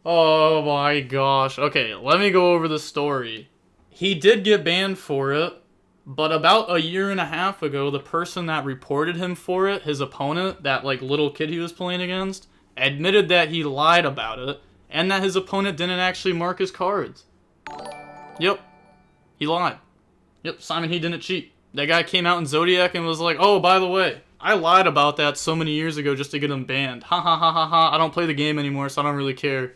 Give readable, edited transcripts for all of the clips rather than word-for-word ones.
Oh my gosh. Okay, let me go over the story. He did get banned for it, but about a year and a half ago, the person that reported him for it, his opponent, that like little kid he was playing against, admitted that he lied about it and that his opponent didn't actually mark his cards. Yep, he lied. Yep, Simon, he didn't cheat. That guy came out in Zodiac and was like, oh, by the way, I lied about that so many years ago just to get him banned. Ha ha ha ha ha, I don't play the game anymore, so I don't really care.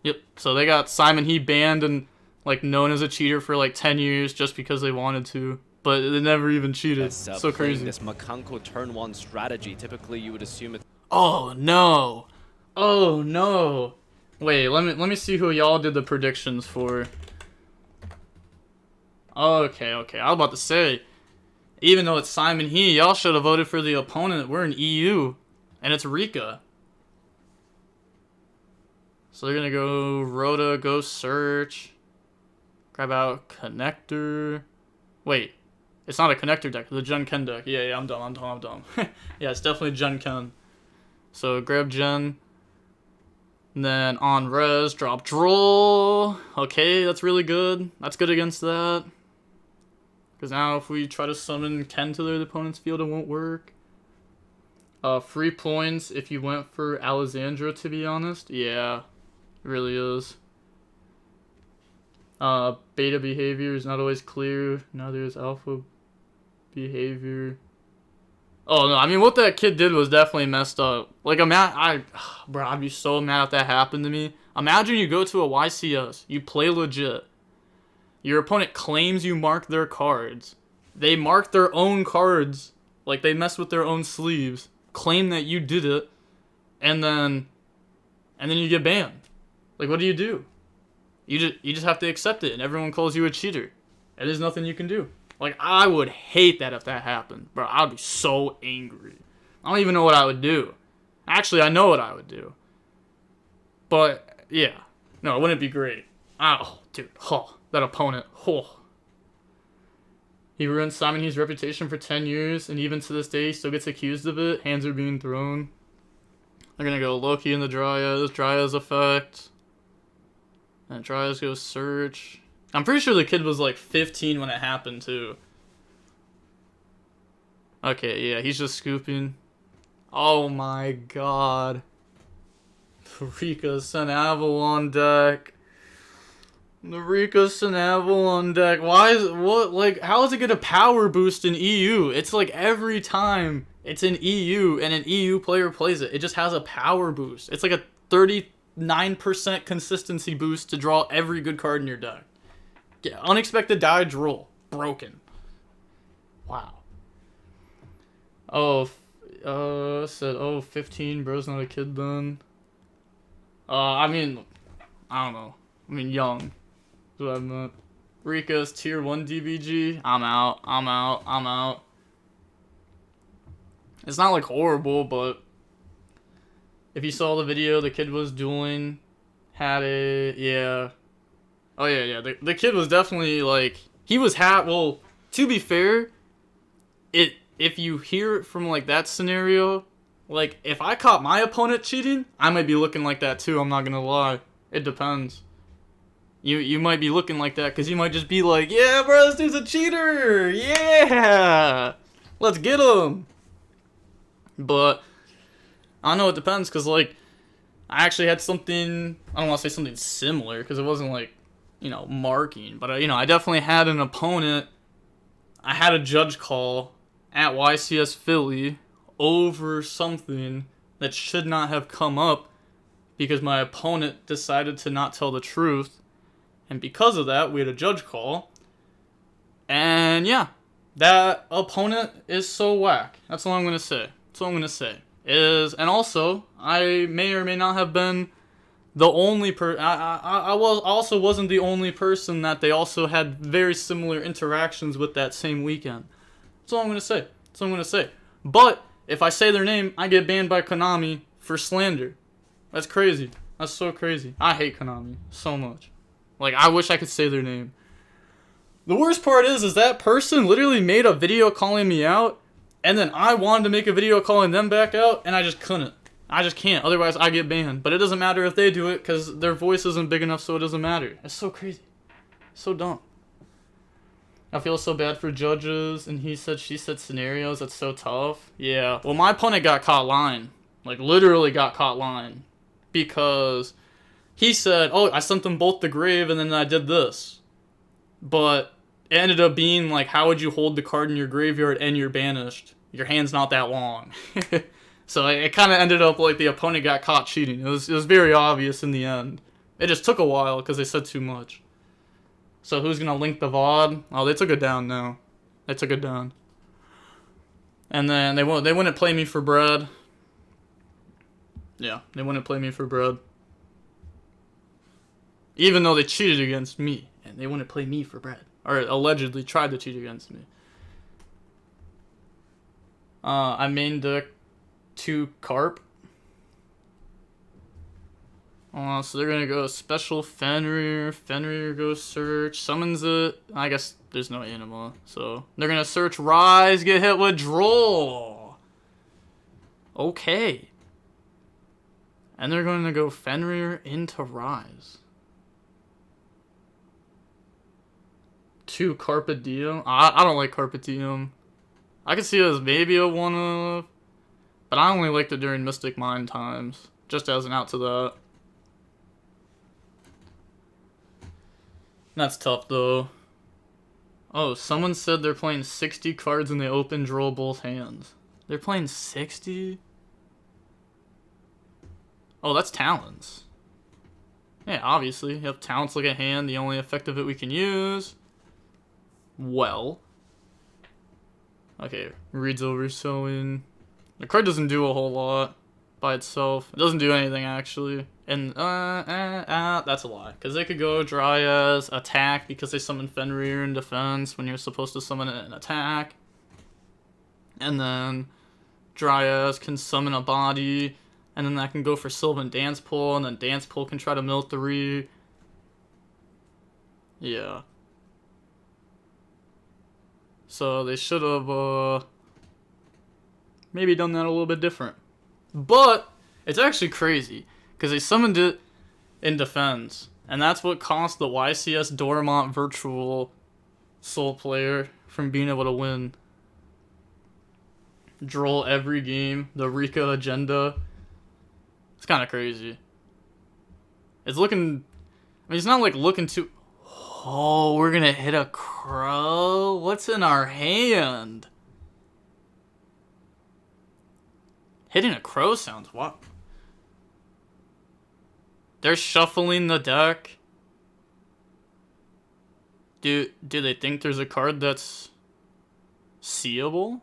Yep, so they got Simon He banned and like known as a cheater for like 10 years just because they wanted to. But they never even cheated. So crazy. This Mikanko turn 1 strategy, typically you would assume it's... Oh no. Oh no. Wait, let me see who y'all did the predictions for. Okay. I was about to say, even though it's Simon He, y'all should have voted for the opponent. We're in EU, and it's Rikka. So they're gonna go Rhoda, go search, grab out connector. Wait, it's not a connector deck. It's a Gen Ken deck. Yeah, I'm dumb. Yeah, it's definitely Gen Ken. So grab Gen. And then on res, drop Droll. Okay, that's really good. That's good against that. Because now if we try to summon Ken to their opponent's field, it won't work. Free points if you went for Alexandra, to be honest. Yeah, it really is. Beta behavior is not always clear. Now there's alpha behavior. Oh no, I mean what that kid did was definitely messed up. Like bro, I'd be so mad if that happened to me. Imagine you go to a YCS, you play legit. Your opponent claims you marked their cards. They mark their own cards, like they mess with their own sleeves, claim that you did it, and then you get banned. Like what do? You just have to accept it, and everyone calls you a cheater. And there's nothing you can do. Like, I would hate that if that happened. Bro, I'd be so angry. I don't even know what I would do. Actually, I know what I would do. But, yeah. No, it wouldn't be great. Oh, dude. Oh, that opponent. Oh. He ruined Simon He's reputation for 10 years, and even to this day, he still gets accused of it. Hands are being thrown. They're gonna go Loki in the Dryas effect. And Dryas goes search. I'm pretty sure the kid was like 15 when it happened too. Okay, yeah, he's just scooping. Oh my god. Rikka Sanavel on deck. The Rikka Sanavel on deck. Why is it, what, like, how is it gonna power boost in EU? It's like every time it's in EU and an EU player plays it, it just has a power boost. It's like a 39% consistency boost to draw every good card in your deck. Yeah, unexpected dodge roll. Broken. Wow. Oh, said, 15, bro's not a kid then. I mean, I don't know. I mean, young. That's what I meant. Rikka's tier 1 DBG. I'm out. It's not like horrible, but if you saw the video, the kid was dueling, had a, yeah. Oh, yeah. The kid was definitely, like, he was well, to be fair, if you hear it from, like, that scenario, like, if I caught my opponent cheating, I might be looking like that, too, I'm not gonna lie. It depends. You might be looking like that, because you might just be like, yeah, bro, this dude's a cheater! Yeah! Let's get him! But, I don't know, it depends, because, like, I actually had something, I don't want to say something similar, because it wasn't, like, you know, marking. But, you know, I definitely had an opponent. I had a judge call at YCS Philly over something that should not have come up because my opponent decided to not tell the truth. And because of that, we had a judge call. And, yeah, that opponent is so whack. That's all I'm going to say. And also, I may or may not have been the only I also wasn't the only person that they also had very similar interactions with that same weekend. That's all I'm gonna say. But if I say their name, I get banned by Konami for slander. That's crazy. That's so crazy. I hate Konami so much. Like, I wish I could say their name. The worst part is that person literally made a video calling me out, and then I wanted to make a video calling them back out, and I just couldn't. I just can't. Otherwise, I get banned. But it doesn't matter if they do it because their voice isn't big enough, so it doesn't matter. It's so crazy. So dumb. I feel so bad for judges and he said, she said scenarios. That's so tough. Yeah. Well, my opponent got caught lying. Like, literally got caught lying. Because he said, oh, I sent them both the grave and then I did this. But it ended up being like, how would you hold the card in your graveyard and you're banished? Your hand's not that long. So it kind of ended up like the opponent got caught cheating. It was very obvious in the end. It just took a while because they said too much. So who's going to link the VOD? Oh, they took it down now. They took it down. And then they wouldn't play me for bread. Yeah, they wouldn't play me for bread. Even though they cheated against me. And they wouldn't play me for bread. Or allegedly tried to cheat against me. I main deck 2 Carp. So they're gonna go special Fenrir. Fenrir goes search. Summons it. I guess there's no anima. So they're gonna search Rise, get hit with Droll. Okay. And they're going to go Fenrir into Rise. 2 Carpe Diem. I don't like Carpe Diem. I could see it as maybe a one-of. But I only liked it during Mystic Mind times. Just as an out to that. That's tough, though. Oh, someone said they're playing 60 cards and they open draw both hands. They're playing 60? Oh, that's Talons. Yeah, obviously. Yep, Talents look at hand, the only effect of it we can use. Well. Okay, reads over sewing. The card doesn't do a whole lot by itself. It doesn't do anything, actually. And, that's a lie. Because they could go Dryas, attack, because they summon Fenrir in defense when you're supposed to summon it in attack. And then Dryas can summon a body, and then that can go for Sylvan Dance Pool, and then Dance Pool can try to mill 3. Yeah. So they should have, maybe done that a little bit different. But it's actually crazy. Because they summoned it in defense. And that's what cost the YCS Dormont Virtual Soul Player from being able to win. Droll every game. The Rikka agenda. It's kind of crazy. It's looking... I mean, it's not like looking too... Oh, we're going to hit a crow? What's in our hand? Hitting a crow sounds what? They're shuffling the deck. Do they think there's a card that's seeable?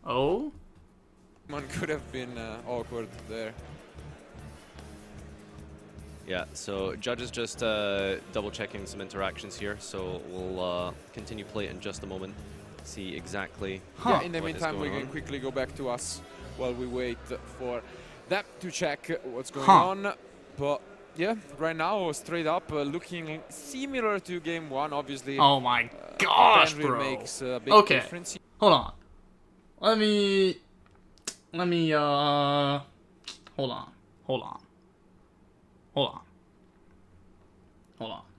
Oh? One could have been awkward there. Yeah, so judges just double checking some interactions here, so we'll continue play in just a moment. See exactly. Yeah, in the meantime, we can quickly go back to us while we wait for that to check what's going on. But yeah, right now, straight up, looking similar to game 1, obviously. Oh my gosh, Fenrir bro. makes a big Okay, difference. hold on. Let me, hold on.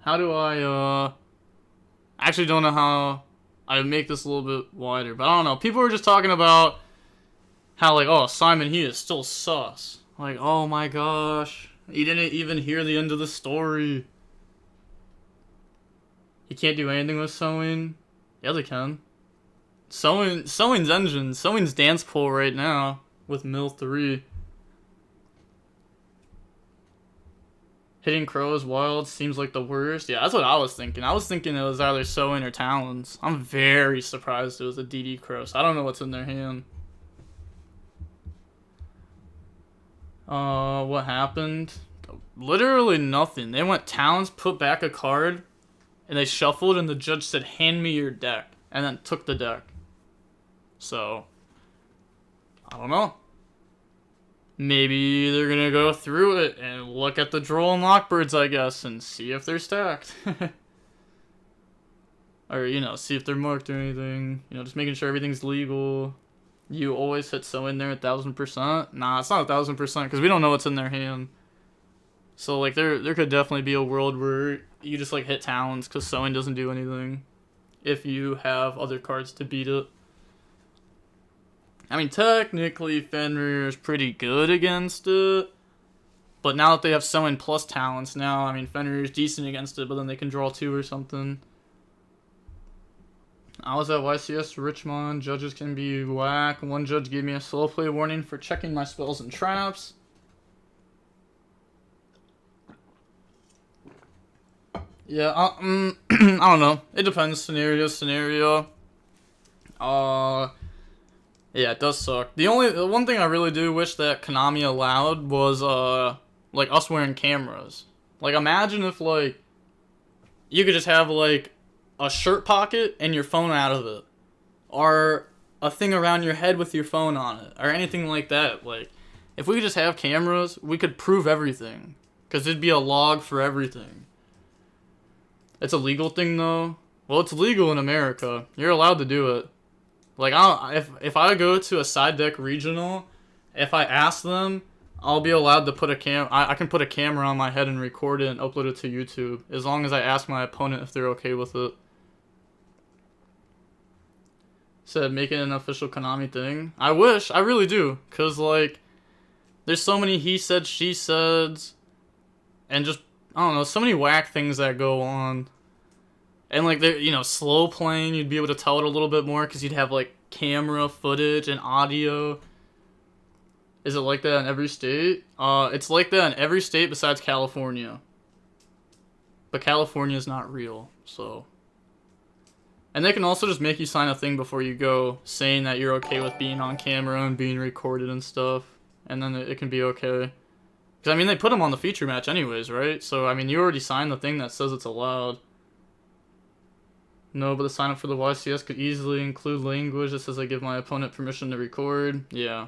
How do I actually don't know how I make this a little bit wider, but I don't know. People were just talking about how, like, oh, Simon, he is still sus. Like, oh my gosh. He didn't even hear the end of the story. He can't do anything with sewing. Yeah, they can. Sewing's engine. Sewing's dance pool right now with mill 3. Hitting crow is wild. Seems like the worst. Yeah, that's what I was thinking. I was thinking it was either sewing or talons. I'm very surprised it was a DD crow. So I don't know what's in their hand. What happened? Literally nothing. They went talons, put back a card, and they shuffled, and the judge said, hand me your deck, and then took the deck. So, I don't know. Maybe they're gonna go through it and look at the Droll and Lockbirds, I guess, and see if they're stacked. Or, you know, see if they're marked or anything. You know, just making sure everything's legal. you always hit so in there 1,000%. Nah, it's not 1,000% because we don't know what's in their hand. So like there could definitely be a world where you just like hit talents because sewing doesn't do anything if you have other cards to beat it. I mean, technically Fenrir is pretty good against it, but now that they have sewing plus talents now, I mean Fenrir is decent against it, but then they can draw 2 or something. I was at YCS Richmond. Judges can be whack. One judge gave me a slow play warning for checking my spells and traps. Yeah, I don't know. It depends scenario. Yeah, it does suck. The one thing I really do wish that Konami allowed was like us wearing cameras. Like imagine if like you could just have like a shirt pocket and your phone out of it, or a thing around your head with your phone on it, or anything like that. Like if we could just have cameras, we could prove everything, because it'd be a log for everything. It's a legal thing though. Well, it's legal in America. You're allowed to do it. Like if I go to a side deck regional, if I ask them, I'll be allowed to put I can put a camera on my head and record it and upload it to YouTube, as long as I ask my opponent if they're okay with it. Said make it an official Konami thing. I wish, I really do, cause like there's so many he said, she says, and just I don't know, so many whack things that go on. And like they're, you know, slow playing, you'd be able to tell it a little bit more because you'd have like camera footage and audio. Is it like that in every state? It's like that in every state besides California. But California is not real, so. And they can also just make you sign a thing before you go saying that you're okay with being on camera and being recorded and stuff. And then it can be okay. Because, I mean, they put them on the feature match anyways, right? So, I mean, you already signed the thing that says it's allowed. No, but the sign up for the YCS could easily include language that says I give my opponent permission to record. Yeah.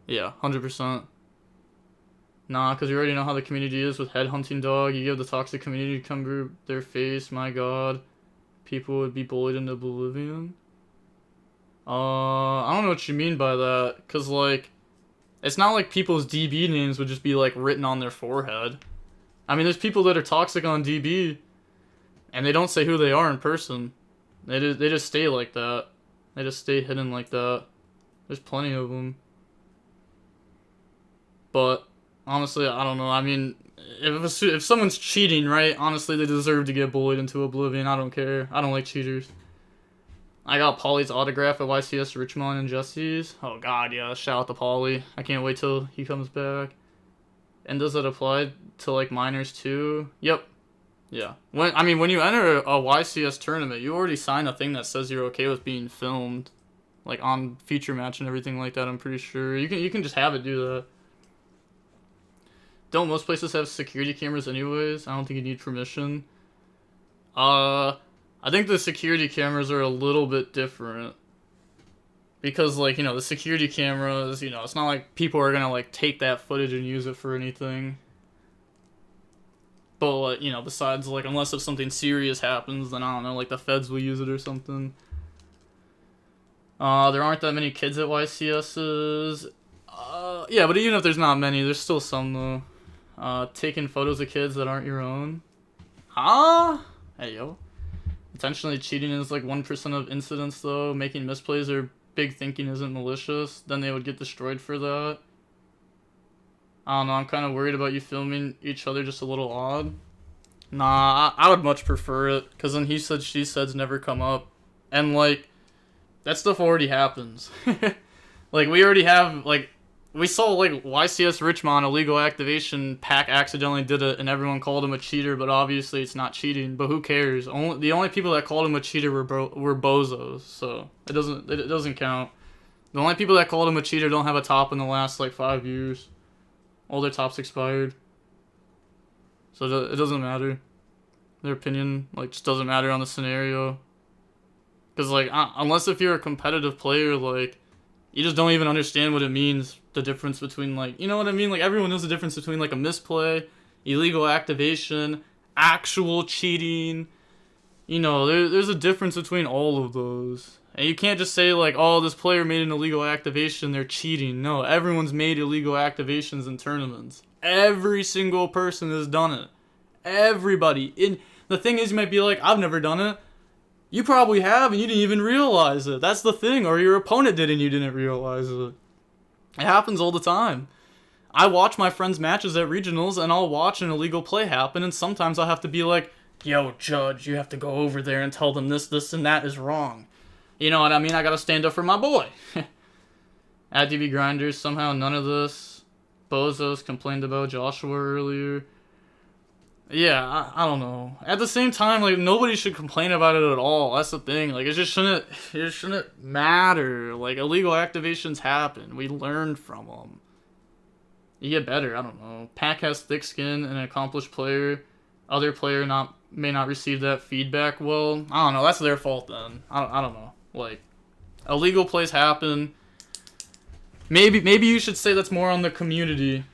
Yeah, 100%. Nah, because you already know how the community is with headhunting dog. You give the toxic community to come through their face, my god. People would be bullied into oblivion. I don't know what you mean by that. Because, like, it's not like people's DB names would just be, like, written on their forehead. I mean, there's people that are toxic on DB, and they don't say who they are in person. They just stay like that. They just stay hidden like that. There's plenty of them. But, honestly, I don't know. I mean, if someone's cheating, right, honestly, they deserve to get bullied into oblivion. I don't care. I don't like cheaters. I got Paulie's autograph at YCS Richmond and Jesse's. Oh, God, yeah. Shout out to Paulie. I can't wait till he comes back. And does that apply to, like, minors, too? Yep. Yeah. When you enter a YCS tournament, you already sign a thing that says you're okay with being filmed. Like, on feature match and everything like that, I'm pretty sure. You can just have it do that. Don't most places have security cameras anyways? I don't think you need permission. I think the security cameras are a little bit different. Because, like, you know, the security cameras, you know, it's not like people are gonna, like, take that footage and use it for anything. But, like, you know, besides, like, unless if something serious happens, then I don't know, like, the feds will use it or something. There aren't that many kids at YCS's. Yeah, but even if there's not many, there's still some, though. Taking photos of kids that aren't your own. Huh? Hey, yo. Intentionally cheating is, like, 1% of incidents, though. Making misplays or big thinking isn't malicious. Then they would get destroyed for that. I don't know, I'm kind of worried about you filming each other just a little odd. Nah, I would much prefer it, because then he said, she said's never come up. And, like, that stuff already happens. Like, we already have, like, we saw, like, YCS Richmond, illegal activation, Pac accidentally did it, and everyone called him a cheater, but obviously it's not cheating, but who cares? The only people that called him a cheater were bozos, so it doesn't count. The only people that called him a cheater don't have a top in the last, like, 5 years. All their tops expired. So it doesn't matter. Their opinion, like, just doesn't matter on the scenario. Because, like, unless if you're a competitive player, like, you just don't even understand what it means. The difference between, like, you know what I mean? Like, everyone knows the difference between, like, a misplay, illegal activation, actual cheating. You know, there's a difference between all of those. And you can't just say, like, oh, this player made an illegal activation, they're cheating. No, everyone's made illegal activations in tournaments. Every single person has done it. Everybody. The thing is, you might be like, I've never done it. You probably have, and you didn't even realize it. That's the thing. Or your opponent did, and you didn't realize it. It happens all the time. I watch my friends' matches at regionals, and I'll watch an illegal play happen, and sometimes I'll have to be like, yo, judge, you have to go over there and tell them this, and that is wrong. You know what I mean? I gotta stand up for my boy. At DB Grinders, somehow none of this. Bozos complained about Joshua earlier. Yeah, I don't know. At the same time, like, nobody should complain about it at all. That's the thing. Like, it just shouldn't matter. Like, illegal activations happen. We learn from them. You get better. I don't know. Pack has thick skin and an accomplished player. Other player may not receive that feedback well. I don't know. That's their fault then. I don't know. Like, illegal plays happen. Maybe you should say that's more on the community.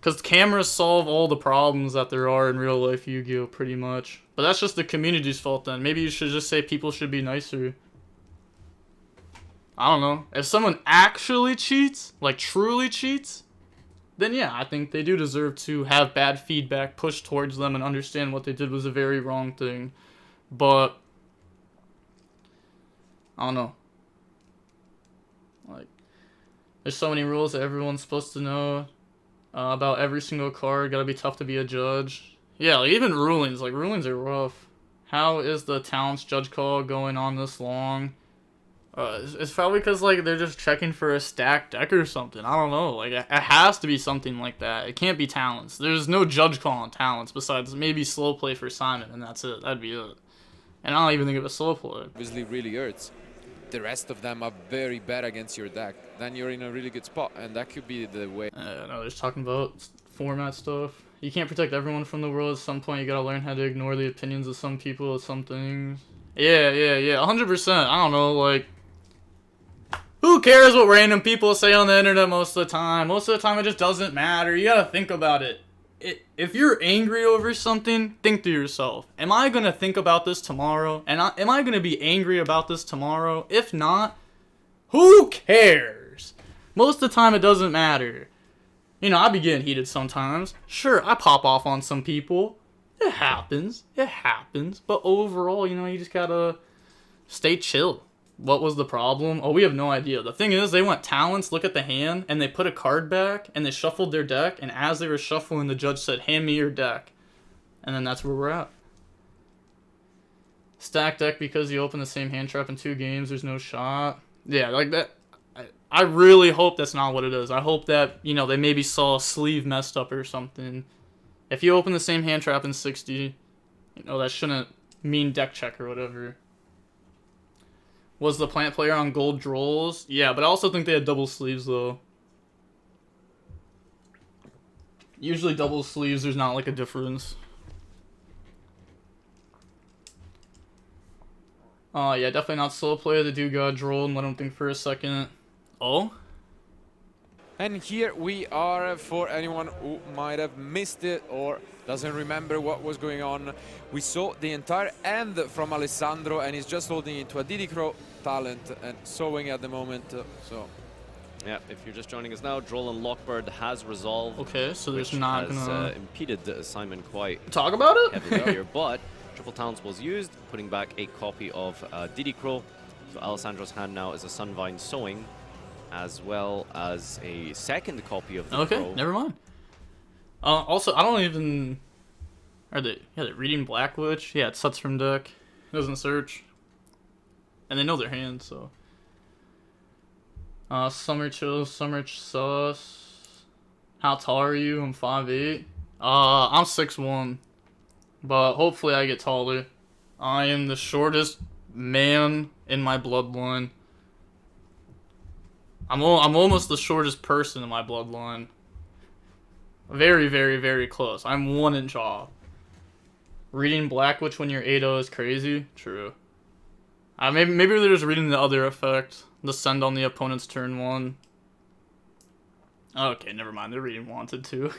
Because cameras solve all the problems that there are in real life Yu-Gi-Oh! Pretty much. But that's just the community's fault then. Maybe you should just say people should be nicer. I don't know. If someone actually cheats, like truly cheats, then yeah, I think they do deserve to have bad feedback pushed towards them and understand what they did was a very wrong thing. But I don't know. Like, there's so many rules that everyone's supposed to know about every single card. Gotta be tough to be a judge. Yeah, like even rulings. Like, rulings are rough. How is the talents judge call going on this long? It's probably because, like, they're just checking for a stacked deck or something. I don't know. Like, it has to be something like that. It can't be talents. There's no judge call on talents besides maybe slow play for Simon, and that's it. That'd be it. And I don't even think of a slow play. Obviously really hurts. The rest of them are very bad against your deck. Then you're in a really good spot, and that could be the way. No, they're just talking about format stuff. You can't protect everyone from the world. At some point, you gotta learn how to ignore the opinions of some people of some things. Yeah, 100%. I don't know, like, who cares what random people say on the internet most of the time? Most of the time, it just doesn't matter. You gotta think about it. If you're angry over something, think to yourself, am I gonna think about this tomorrow? And am I gonna be angry about this tomorrow? If not, who cares? Most of the time, it doesn't matter. You know, I be getting heated sometimes. Sure, I pop off on some people. It happens. But overall, you know, you just gotta stay chill. What was the problem? Oh, we have no idea. The thing is, they went talents, look at the hand, and they put a card back, and they shuffled their deck, and as they were shuffling, the judge said, hand me your deck. And then that's where we're at. Stack deck because you open the same hand trap in 2 games, there's no shot. Yeah, like that. I really hope that's not what it is. I hope that, you know, they maybe saw a sleeve messed up or something. If you open the same hand trap in 60, you know, that shouldn't mean deck check or whatever. Was the plant player on gold drolls? Yeah, but I also think they had double sleeves, though. Usually double sleeves, there's not, like, a difference. Yeah, definitely not slow player. The dude got drolled and let him think for a second. Oh? And here we are, for anyone who might have missed it or doesn't remember what was going on. We saw the entire end from Alessandro, and he's just holding into a Didicro talent and sewing at the moment. So yeah, if you're just joining us now, Droll and Lockbird has resolved. Okay, so there's not has impeded Simon quite talk about it heavily here, but triple talents was used, putting back a copy of Didicro. So Alessandro's hand now is a Sunvine sewing, as well as a second copy of the Okay, never mind. Also, I don't even... Are they... Yeah, they're reading Black Witch. Yeah, it sets from deck. It doesn't search. And they know their hand, so... Summer Chill, Summer Sauce. How tall are you? I'm 5'8". I'm 6'1". But hopefully I get taller. I am the shortest man in my bloodline. I'm almost the shortest person in my bloodline. Very, very, very close. I'm 1 inch off. Reading Black Witch when you're 8-0 is crazy. True. Maybe they're just reading the other effect. The send on the opponent's turn 1. Okay, never mind. They're reading Wanted too.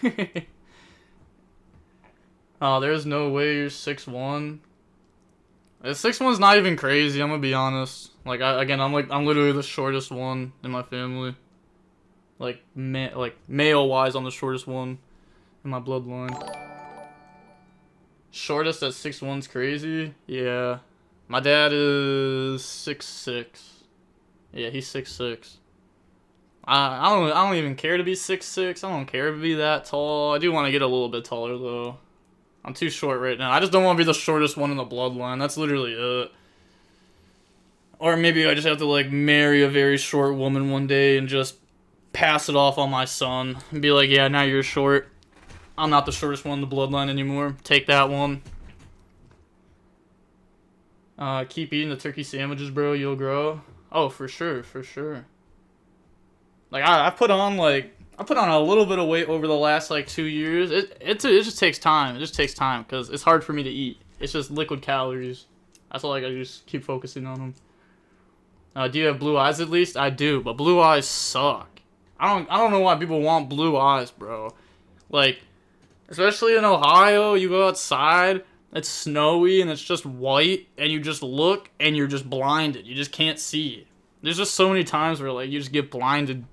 Oh, there's no way you're 6'1". 6'1's not even crazy, I'm gonna be honest. Like I'm literally the shortest one in my family. Like male wise, I'm the shortest one in my bloodline. Shortest at 6'1's crazy. Yeah, my dad is 6'6". Yeah, he's 6'6". I don't even care to be 6'6". I don't care to be that tall. I do want to get a little bit taller though. I'm too short right now. I just don't want to be the shortest one in the bloodline. That's literally it. Or maybe I just have to like marry a very short woman one day and just pass it off on my son and be like, yeah, now you're short. I'm not the shortest one in the bloodline anymore. Take that one. Keep eating the turkey sandwiches, bro. You'll grow. Oh, for sure, for sure. Like I put on a little bit of weight over the last like 2 years. It just takes time. It just takes time because it's hard for me to eat. It's just liquid calories. That's all I gotta just keep focusing on them. Do you have blue eyes at least? I do, but blue eyes suck. I don't know why people want blue eyes, bro. Like, especially in Ohio, you go outside, it's snowy and it's just white, and you just look and you're just blinded. You just can't see. There's just so many times where like you just get blinded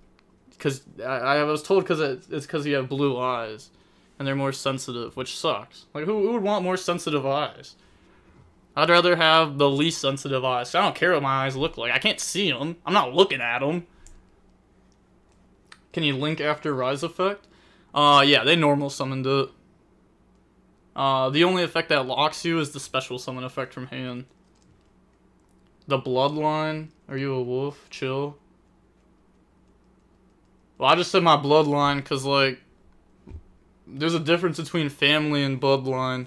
because I was told because it's because you have blue eyes and they're more sensitive, which sucks. Like who would want more sensitive eyes? I'd rather have the least sensitive eyes. I don't care what my eyes look like. I can't see them. I'm not looking at them. Can you link after Rise Effect? Yeah, they normal summoned it. The only effect that locks you is the special summon effect from hand. The bloodline? Are you a wolf? Chill. Well, I just said my bloodline because, like, there's a difference between family and bloodline.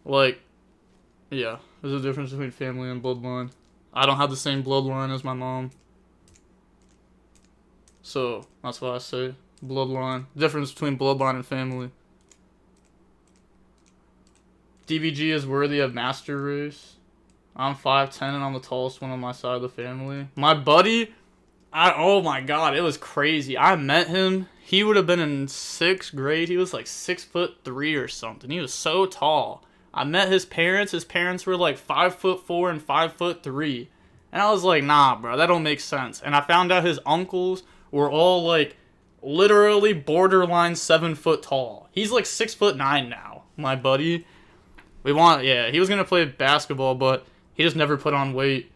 Like, yeah, there's a difference between family and bloodline. I don't have the same bloodline as my mom. So, that's why I say bloodline. Difference between bloodline and family. DVG is worthy of master race. I'm 5'10" and I'm the tallest one on my side of the family. My buddy, oh my god, it was crazy. I met him. He would have been in 6th grade. He was like 6'3" or something. He was so tall. I met his parents. His parents were like 5'4" and 5'3". And I was like, nah, bro, that don't make sense. And I found out his uncles were all like literally borderline 7 foot tall. He's like 6'9" now, my buddy. Yeah, he was gonna play basketball, but he just never put on weight.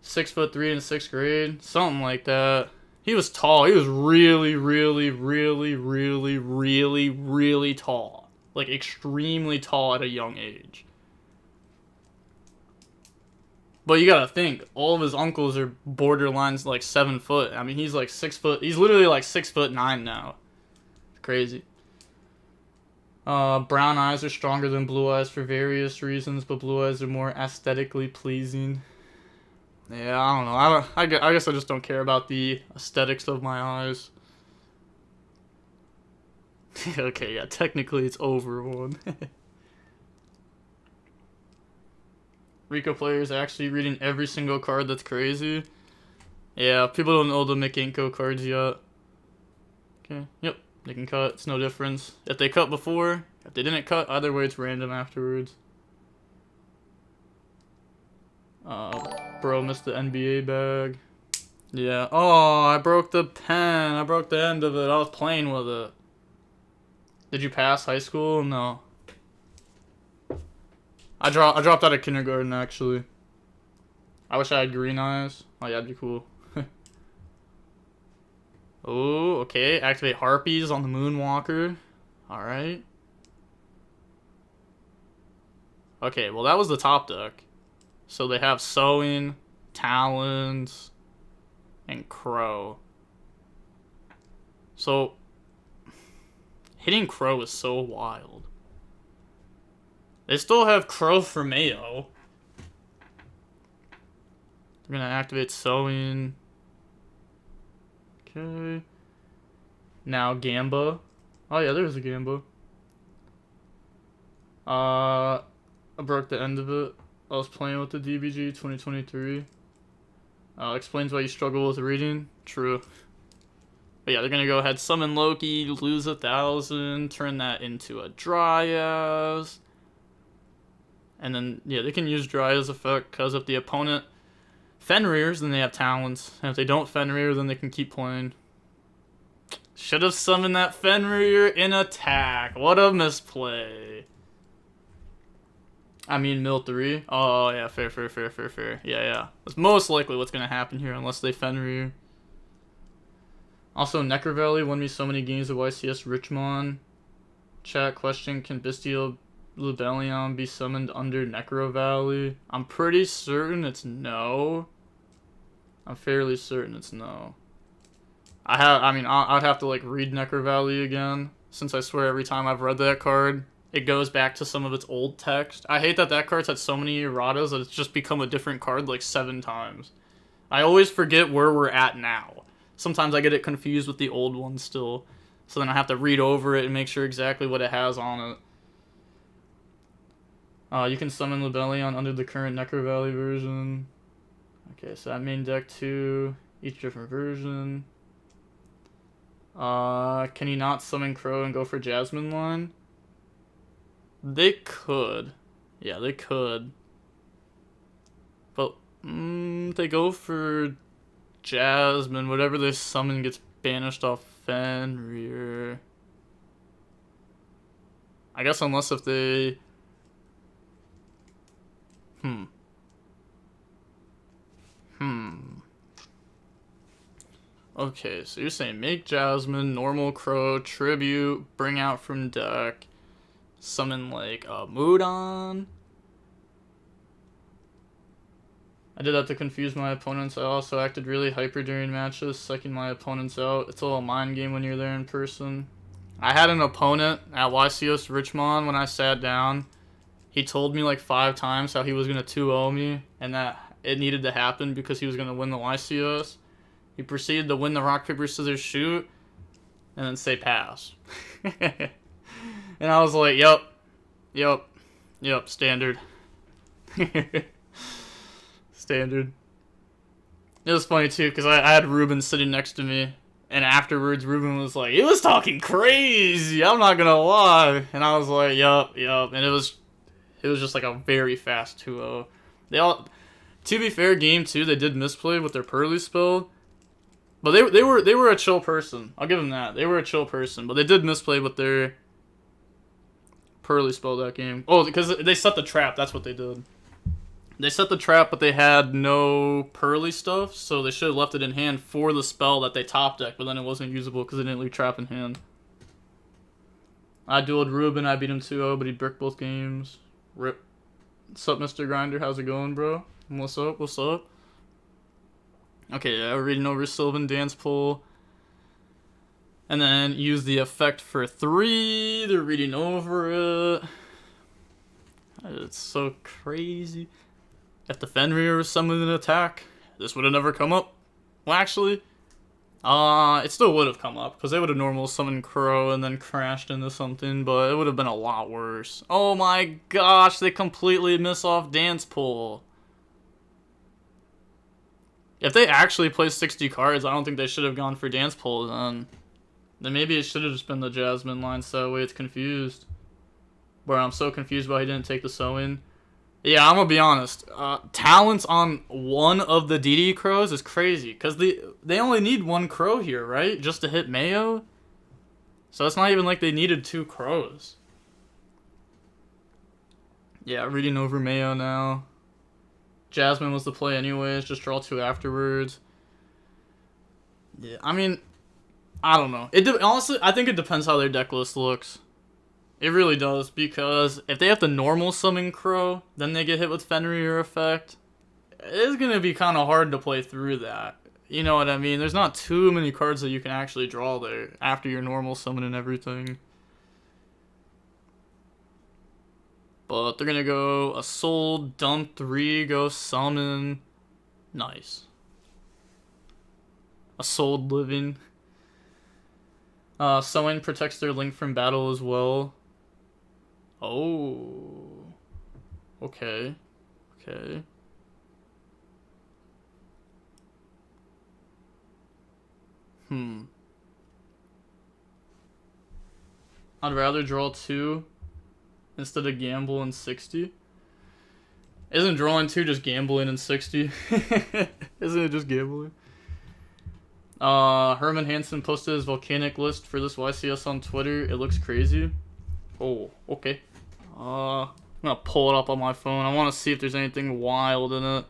6'3" in 6th grade, something like that. He was tall. He was really, really, really, really, really, really tall. Like, extremely tall at a young age. But you gotta think, all of his uncles are borderlines like 7 foot. I mean, he's like 6 foot. He's literally like 6'9" now. It's crazy. Brown eyes are stronger than blue eyes for various reasons, but blue eyes are more aesthetically pleasing. Yeah, I don't know. I guess I just don't care about the aesthetics of my eyes. Okay, yeah, technically it's over one. Rikka players actually reading every single card. That's crazy. Yeah, people don't know the Mikanko cards yet. Okay, yep, they can cut. It's no difference. If they cut before, if they didn't cut, either way it's random afterwards. Bro missed the NBA bag. Yeah. Oh, I broke the pen. I broke the end of it. I was playing with it. Did you pass high school? No. I dropped out of kindergarten, actually. I wish I had green eyes. Oh, yeah, that'd be cool. Oh, okay. Activate Harpies on the Moonwalker. Alright. Okay, well, that was the top deck. So they have Sowing, Talons, and Crow. So, hitting Crow is so wild. They still have Crow for Mayo. They're gonna activate Sowing. Okay. Now Gamba. Oh yeah, there's a Gamba. I broke the end of it. I was playing with the DBG 2023. Explains why you struggle with reading. True. But yeah, they're gonna go ahead, summon Loki, lose 1,000, turn that into a Dryas. And then, yeah, they can use Dry as effect, because if the opponent Fenrir's, then they have talents. And if they don't Fenrir, then they can keep playing. Should have summoned that Fenrir in attack. What a misplay. I mean, mill 3. Oh, yeah, fair. Yeah. That's most likely what's going to happen here, unless they Fenrir. Also, Necker Valley won me so many games of YCS Richmond. Chat question, can Bestial Lubellion be summoned under Necro Valley? I'm pretty certain it's no. I'm fairly certain it's no. I'd have to like read Necro Valley again, since I swear every time I've read that card, it goes back to some of its old text. I hate that that card's had so many erratas that it's just become a different card like 7 times. I always forget where we're at now. Sometimes I get it confused with the old one still. So then I have to read over it and make sure exactly what it has on it. You can summon Lubellion under the current Necro Valley version. Okay, so that main deck too. Each different version. Can you not summon Crow and go for Jasmine line? They could. Yeah, they could. But, they go for Jasmine. Whatever they summon gets banished off Fenrir. I guess unless if they... Okay, so you're saying make Jasmine, normal Crow, tribute, bring out from deck, summon like a Mudon. I did that to confuse my opponents. I also acted really hyper during matches, psyching my opponents out. It's a little mind game when you're there in person. I had an opponent at YCS Richmond when I sat down. He told me like 5 times how he was going to 2-0 me and that it needed to happen because he was going to win the YCS. He proceeded to win the rock, paper, scissors, shoot and then say pass. And I was like, yep, standard. Standard. It was funny too because I had Ruben sitting next to me, and afterwards Ruben was like, "He was talking crazy. I'm not gonna lie," and I was like, "Yup," and it was just like a very fast 2-0. They all, to be fair, game 2 they did misplay with their Pearly spell, but they were a chill person. I'll give them that. They were a chill person, but they did misplay with their Pearly spell that game. Oh, because they set the trap. That's what they did. They set the trap, but they had no Pearly stuff, so they should have left it in hand for the spell that they top decked, but then it wasn't usable because they didn't leave trap in hand. I dueled Ruben, I beat him 2-0, but he bricked both games. Rip. What's up, Mr. Grinder? How's it going, bro? What's up? Okay, yeah, we're reading over Sylvan Dance Pool. And then use the effect for 3. They're reading over it. It's so crazy. If the Fenrir was summoned an attack, this would have never come up. Well, actually, it still would have come up, because they would have normal summoned Crow and then crashed into something, but it would have been a lot worse. Oh my gosh, they completely miss off Dance Pool. If they actually play 60 cards, I don't think they should have gone for Dance Pool then. Then maybe it should have just been the Jasmine line, so that way it's confused. Where I'm so confused why he didn't take the sewing. Yeah, I'm gonna be honest. Talents on one of the DD Crows is crazy, because they only need 1 Crow here, right? Just to hit Mayo? So it's not even like they needed 2 Crows. Yeah, reading over Mayo now. Jasmine was the play anyways, just draw 2 afterwards. Yeah, I mean, I don't know. Honestly, I think it depends how their deck list looks. It really does, because if they have the normal summon Crow, then they get hit with Fenrir effect, it's going to be kind of hard to play through that. You know what I mean? There's not too many cards that you can actually draw there after your normal summon and everything. But they're going to go a soul, dump 3, go summon. Nice. A souled living. Sewing protects their link from battle as well. Oh. Okay. I'd rather draw 2 instead of gamble in 60. Isn't drawing 2 just gambling in 60? Isn't it just gambling? Herman Hansen posted his volcanic list for this YCS on Twitter. It looks crazy. Oh, okay. I'm gonna pull it up on my phone. I want to see if there's anything wild in it.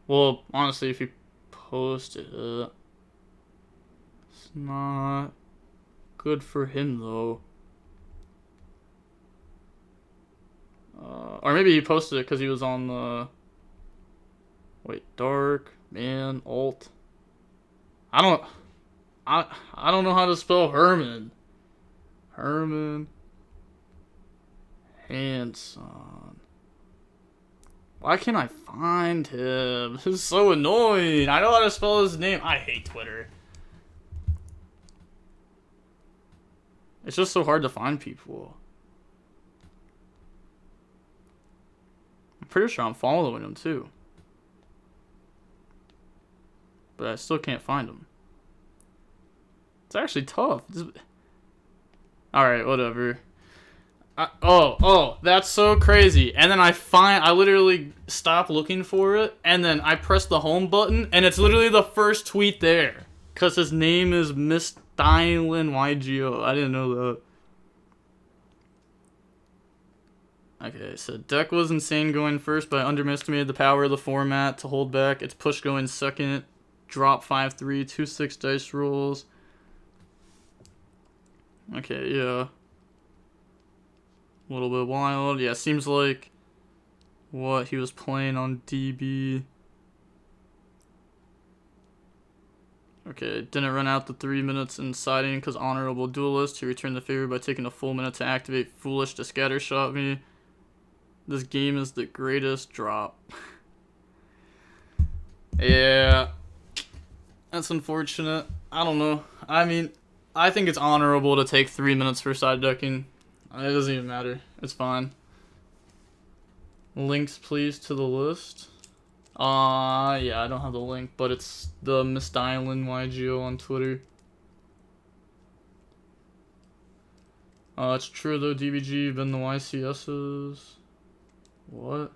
Well, honestly, if you post it, it's not good for him though. Or maybe he posted it because he was on the... Wait, dark, man, alt. I don't know how to spell Herman. Herman Hanson. Why can't I find him? This is so annoying. I know how to spell his name. I hate Twitter. It's just so hard to find people. I'm pretty sure I'm following him too. But I still can't find him. It's actually tough. Alright, whatever. Oh, that's so crazy. And then I literally stop looking for it, and then I press the home button, and it's literally the first tweet there. Because his name is misplays YuGiOh. I didn't know that. Okay, so deck was insane going first, but I underestimated the power of the format to hold back. It's push going second. Drop 5-3, 2-6 dice rolls. Okay, yeah. A little bit wild. Yeah, seems like what he was playing on DB. Okay, didn't run out the 3 minutes in siding because honorable duelist. He returned the favor by taking a full minute to activate foolish to scattershot me. This game is the greatest drop. Yeah. That's unfortunate. I don't know. I mean, I think it's honorable to take 3 minutes for side decking. It doesn't even matter. It's fine. Links, please, to the list. Yeah, I don't have the link, but it's the misplays YuGiOh on Twitter. It's true though, DBG, been the YCSs. What?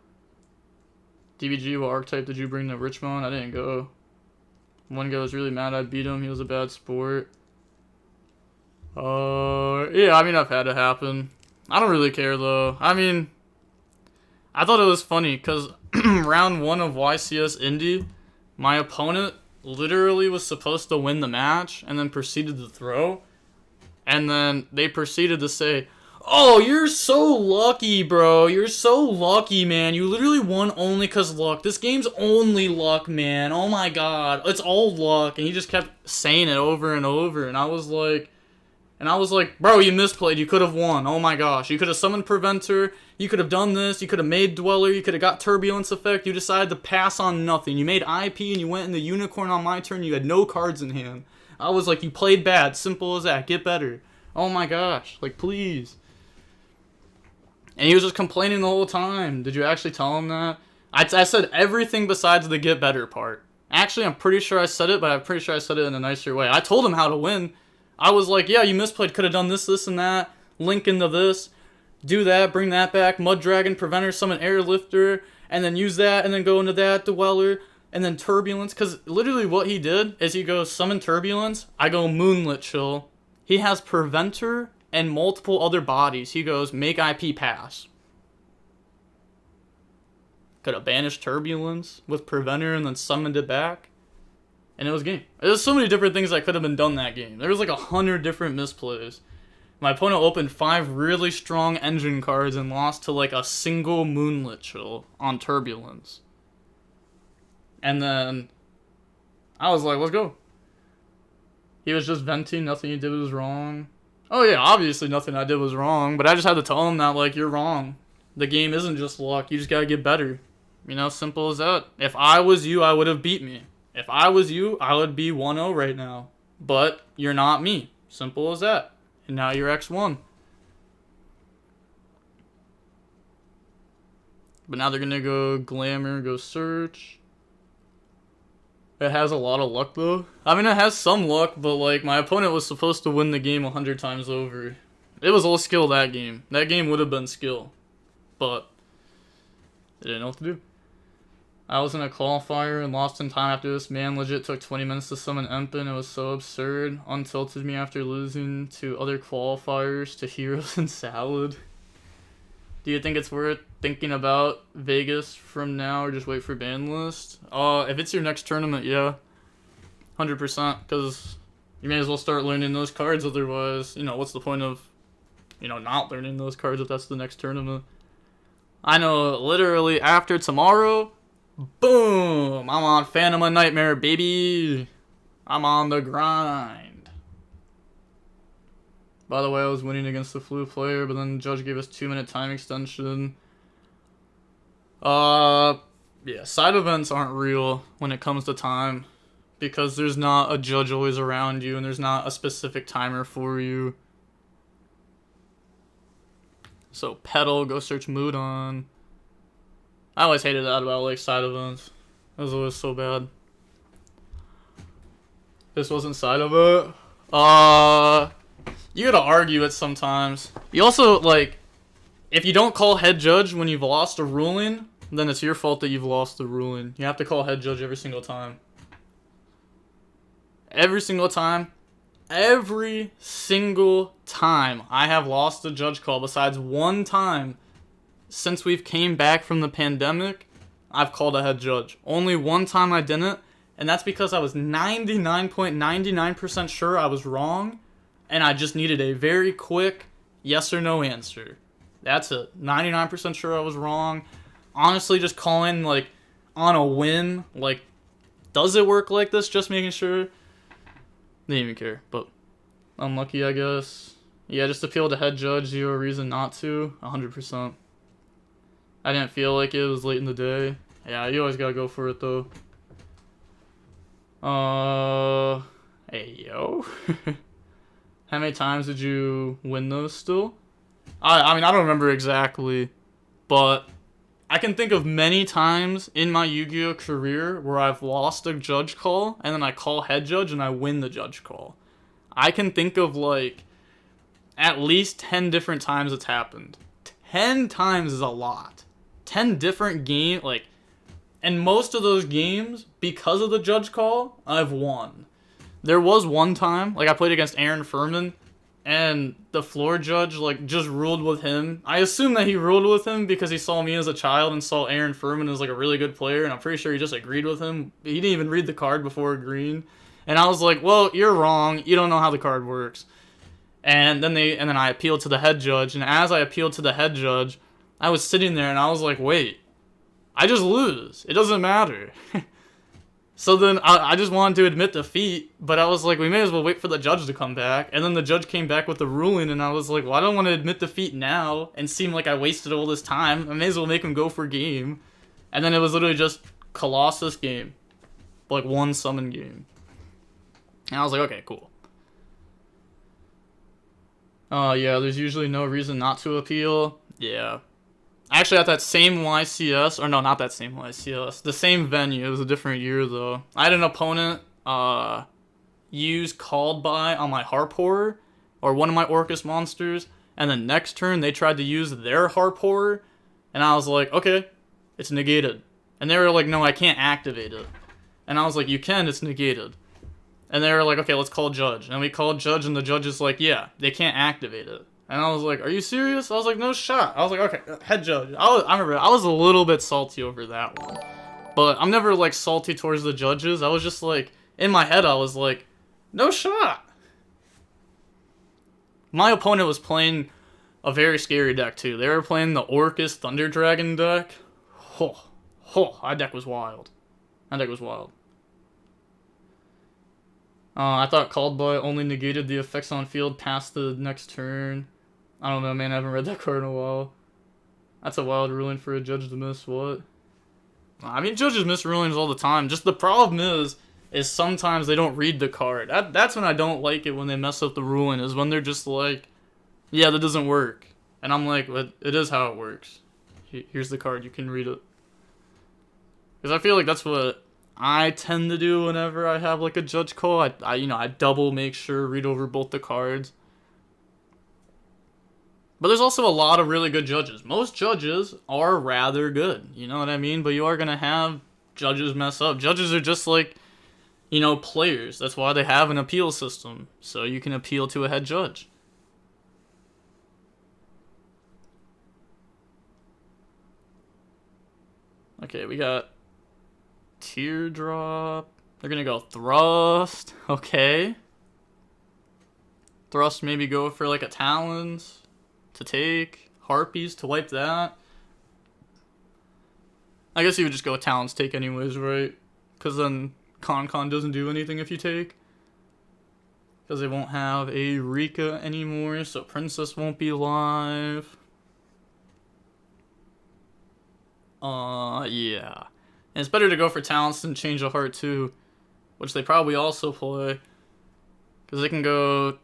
DBG, what archetype did you bring to Richmond? I didn't go. One guy was really mad I beat him. He was a bad sport. Yeah, I mean, I've had it happen. I don't really care, though. I mean, I thought it was funny, because round 1 of YCS Indy, my opponent literally was supposed to win the match, and then proceeded to throw. And then they proceeded to say, oh, you're so lucky, bro. You're so lucky, man. You literally won only because luck. This game's only luck, man. Oh my god. It's all luck. And he just kept saying it over and over. And I was like, bro, you misplayed. You could have won. Oh my gosh. You could have summoned Preventer. You could have done this. You could have made Dweller. You could have got Turbulence Effect. You decided to pass on nothing. You made IP and you went in the Unicorn on my turn. You had no cards in hand. I was like, you played bad. Simple as that. Get better. Oh my gosh. Like, please. And he was just complaining the whole time. Did you actually tell him that? I said everything besides the get better part. Actually, I'm pretty sure I said it, but I'm pretty sure I said it in a nicer way. I told him how to win. I was like, yeah, you misplayed. Could have done this, this, and that. Link into this. Do that. Bring that back. Mud Dragon, Preventer, summon Airlifter. And then use that. And then go into that. Dweller. And then Turbulence. Because literally what he did is he goes, summon Turbulence. I go Moonlit Chill. He has Preventer and multiple other bodies. He goes, make IP pass. Could have banished Turbulence with Preventer and then summoned it back. And it was game. There's so many different things that could have been done that game. There was like 100 different misplays. My opponent opened 5 really strong engine cards and lost to like a single Moonlit Chill on Turbulence. And then I was like, let's go. He was just venting. Nothing he did was wrong. Oh yeah, obviously nothing I did was wrong, but I just had to tell him that, like, you're wrong. The game isn't just luck, you just gotta get better. You know, simple as that. If I was you, I would have beat me. If I was you, I would be 1-0 right now. But you're not me. Simple as that. And now you're X1. But now they're gonna go Glamour, go Search. It has a lot of luck, though. I mean, it has some luck, but, like, my opponent was supposed to win the game 100 times over. It was all skill that game. That game would have been skill. But They didn't know what to do. I was in a qualifier and lost in time after this man legit took 20 minutes to summon Empen. It was so absurd. Untilted me after losing to other qualifiers to Heroes and Salad. Do you think it's worth thinking about Vegas from now or just wait for ban list? If it's your next tournament, yeah. 100%, because you may as well start learning those cards, otherwise, you know, what's the point of, you know, not learning those cards if that's the next tournament? I know literally after tomorrow, boom, I'm on Phantom of Nightmare, baby. I'm on the grind. By the way, I was winning against the flu player, but then the judge gave us 2-minute time extension. Yeah, side events aren't real when it comes to time, because there's not a judge always around you, and there's not a specific timer for you. So, pedal, go search mood on. I always hated that about, like, side events. It was always so bad. This wasn't side event. You gotta argue it sometimes. You also, like, if you don't call head judge when you've lost a ruling, then it's your fault that you've lost the ruling. You have to call head judge every single time. Every single time. Every single time I have lost a judge call, besides one time since we've came back from the pandemic, I've called a head judge. Only one time I didn't, and that's because I was 99.99% sure I was wrong, and I just needed a very quick yes or no answer. That's it. 99% sure I was wrong. Honestly, just calling, like, on a whim, like, does it work like this? Just making sure. Didn't even care, but unlucky, I guess. Yeah, just appeal to head judge, zero reason not to. 100%. I didn't feel like it was late in the day. Yeah, you always gotta go for it, though. Hey, yo. How many times did you win those still? I mean, I don't remember exactly, but I can think of many times in my YuGiOh career where I've lost a judge call, and then I call head judge, and I win the judge call. I can think of, like, at least 10 different times it's happened. 10 times is a lot. 10 different games, like, and most of those games, because of the judge call, I've won. There was one time, like, I played against Aaron Furman, and the floor judge, like, just ruled with him. I assume that he ruled with him because he saw me as a child and saw Aaron Furman as, like, a really good player, and I'm pretty sure he just agreed with him. He didn't even read the card before agreeing. And I was like, well, you're wrong. You don't know how the card works. And then I appealed to the head judge, and as I appealed to the head judge, I was sitting there, and I was like, wait, I just lose. It doesn't matter. So then I just wanted to admit defeat, but I was like, we may as well wait for the judge to come back. And then the judge came back with the ruling, and I was like, well, I don't want to admit defeat now and seem like I wasted all this time. I may as well make him go for game. And then it was literally just Colossus game. Like, one summon game. And I was like, okay, cool. Yeah, there's usually no reason not to appeal. Yeah. Actually, at that same YCS, or no, not that same YCS, the same venue, it was a different year, though. I had an opponent use Called By on my Harp Horror, or one of my Orcus monsters, and the next turn, they tried to use their Harp Horror, and I was like, okay, it's negated. And they were like, no, I can't activate it. And I was like, you can, it's negated. And they were like, okay, let's call Judge. And we called Judge, and the Judge is like, yeah, they can't activate it. And I was like, are you serious? I was like, no shot. I was like, okay, head judge. I remember, I was a little bit salty over that one. But I'm never, like, salty towards the judges. I was just, like, in my head, I was like, no shot. My opponent was playing a very scary deck, too. They were playing the Orcus Thunder Dragon deck. That deck was wild. That deck was wild. I thought Called By only negated the effects on field past the next turn. I don't know, man. I haven't read that card in a while. That's a wild ruling for a judge to miss. What? I mean, judges miss rulings all the time. Just the problem is sometimes they don't read the card. That's when I don't like it, when they mess up the ruling, is when they're just like, yeah, that doesn't work. And I'm like, but it is how it works. Here's the card. You can read it. Because I feel like that's what I tend to do whenever I have, like, a judge call. I double make sure, read over both the cards. But there's also a lot of really good judges. Most judges are rather good, you know what I mean? But you are going to have judges mess up. Judges are just like, you know, players. That's why they have an appeal system. So you can appeal to a head judge. Okay, we got Teardrop. They're going to go Thrust. Okay. Thrust maybe go for like a Talons to take. Harpies to wipe that. I guess you would just go with Talons take anyways, right? Because then Con doesn't do anything if you take. Because they won't have a Rikka anymore, so Princess won't be live. Yeah. And it's better to go for Talents than Change of Heart too, which they probably also play. Because they can go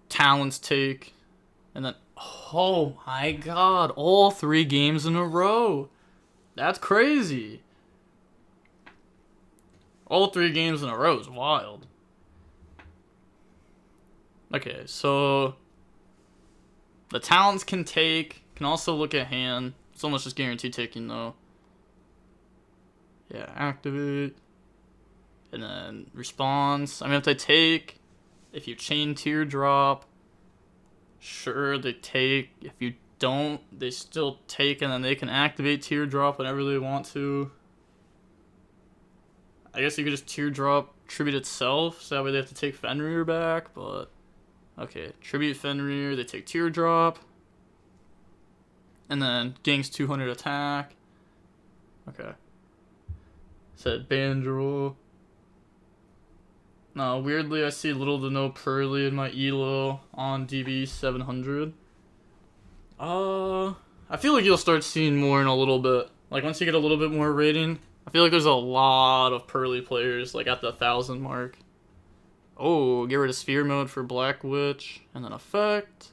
Talents take, and then, oh my god, all 3 games in a row. That's crazy. All 3 games in a row is wild. Okay, so the Talents can take, can also look at hand. It's almost just guaranteed taking though. Yeah, activate. And then response. I mean, if they take, if you chain Teardrop, sure, they take. If you don't, they still take, and then they can activate Teardrop whenever they want to. I guess you could just Teardrop Tribute itself, so that way they have to take Fenrir back, but... Okay, Tribute Fenrir, they take Teardrop. And then Gang's 200 attack. Okay. Said Bandrel. No, weirdly I see little to no Pearly in my ELO on DB 700. I feel like you'll start seeing more in a little bit. Like once you get a little bit more rating, I feel like there's a lot of Pearly players like at the 1,000 mark. Oh, get rid of Sphere Mode for Black Witch, and then Effect.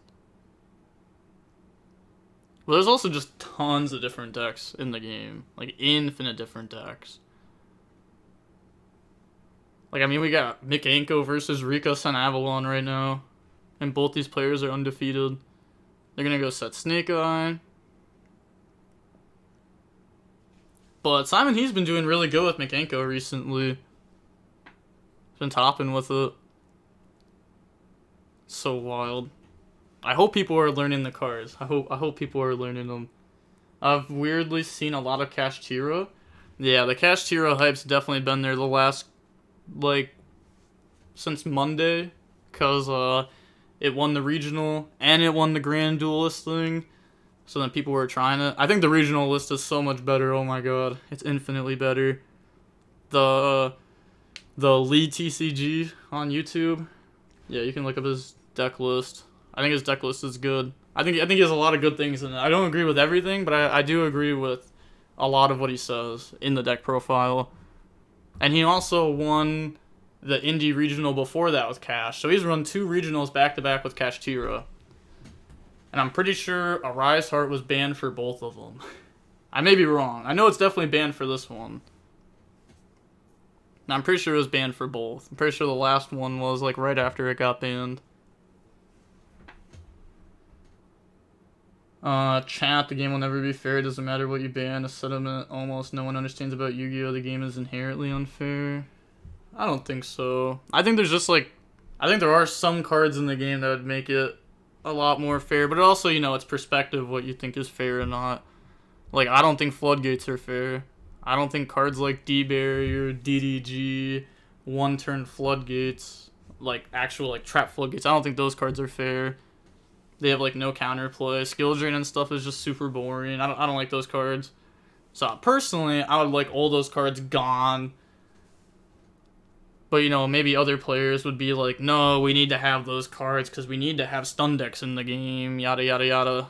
Well, there's also just tons of different decks in the game. Like, infinite different decks. Like, I mean, we got Mikanko versus Rikka Sun Avalon right now. And both these players are undefeated. They're gonna go set Snake Eye. But Simon, he's been doing really good with Mikanko recently. Been topping with it. So wild. I hope people are learning the cards. I hope people are learning them. I've weirdly seen a lot of Kashtira. Yeah, the Kashtira hype's definitely been there the last, like, since Monday. Because it won the regional and it won the Grand Duelist thing. So then people were trying it. I think the regional list is so much better. Oh my god. It's infinitely better. The lead TCG on YouTube. Yeah, you can look up his deck list. I think his deck list is good. I think he has a lot of good things in it. I don't agree with everything, but I do agree with a lot of what he says in the deck profile. And he also won the Indie Regional before that with Cash. So he's run 2 regionals back-to-back with Kashtira. And I'm pretty sure Arise Heart was banned for both of them. I may be wrong. I know it's definitely banned for this one. I'm pretty sure it was banned for both. I'm pretty sure the last one was like right after it got banned. Chat, the game will never be fair. It doesn't matter what you ban. A sentiment almost no one understands about Yu-Gi-Oh! The game is inherently unfair. I don't think so. I think there's just like... I think there are some cards in the game that would make it a lot more fair. But also, you know, it's perspective what you think is fair or not. Like, I don't think floodgates are fair. I don't think cards like D-Barrier, DDG, one-turn floodgates, like actual like trap floodgates, I don't think those cards are fair. They have like no counterplay. Skill drain and stuff is just super boring. I don't like those cards. So personally, I would like all those cards gone. But you know, maybe other players would be like, no, we need to have those cards because we need to have stun decks in the game, yada yada yada.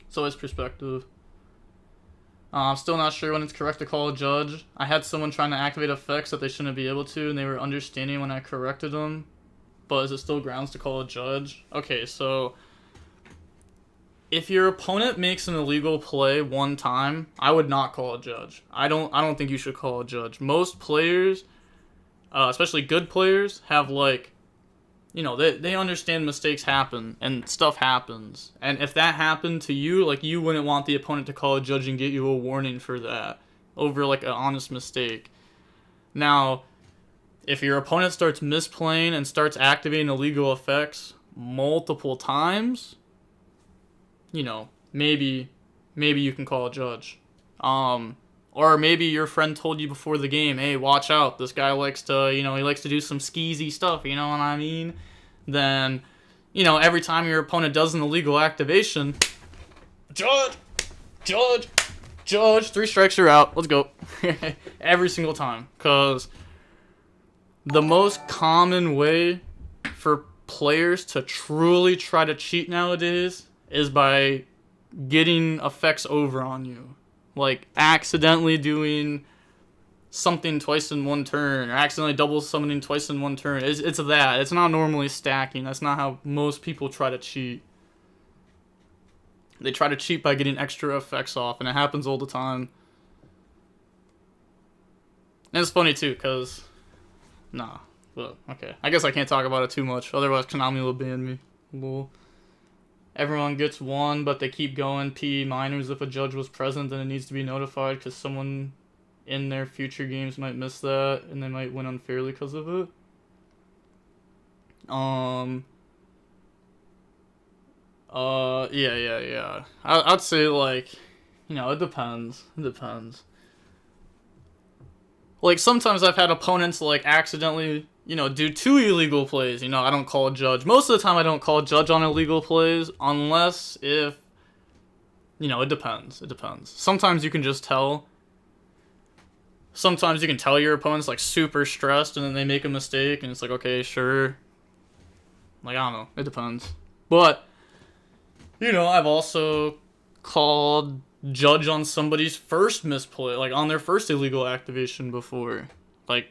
So it's perspective. I'm still not sure when it's correct to call a judge. I had someone trying to activate effects that they shouldn't be able to, and they were understanding when I corrected them. But is it still grounds to call a judge? Okay, so if your opponent makes an illegal play one time, I would not call a judge. I don't think you should call a judge. Most players, especially good players, have like you know, they understand mistakes happen and stuff happens. And if that happened to you, like, you wouldn't want the opponent to call a judge and get you a warning for that over, like, an honest mistake. Now, if your opponent starts misplaying and starts activating illegal effects multiple times, you know, maybe you can call a judge. Or maybe your friend told you before the game, hey, watch out, this guy likes to, you know, he likes to do some skeezy stuff, you know what I mean? Then, you know, every time your opponent does an illegal activation, judge, 3 strikes, you're out, let's go. Every single time. Because the most common way for players to truly try to cheat nowadays is by getting effects over on you. Like, accidentally doing something twice in one turn, or accidentally double summoning twice in one turn. It's that. It's not normally stacking. That's not how most people try to cheat. They try to cheat by getting extra effects off, and it happens all the time. And it's funny, too, because... Nah. Well, okay. I guess I can't talk about it too much, otherwise Konami will ban me. Lol. Everyone gets 1, but they keep going. PE minors, if a judge was present, then it needs to be notified because someone in their future games might miss that and they might win unfairly because of it. Yeah. I'd say, like, you know, it depends. Like, sometimes I've had opponents, like, accidentally, you know, do 2 illegal plays. You know, I don't call a judge. Most of the time I don't call a judge on illegal plays unless if, you know, it depends. Sometimes you can just tell. Sometimes you can tell your opponent's, like, super stressed and then they make a mistake and it's like, okay, sure. Like, I don't know. It depends. But, you know, I've also called judge on somebody's first misplay, like, on their first illegal activation before. Like,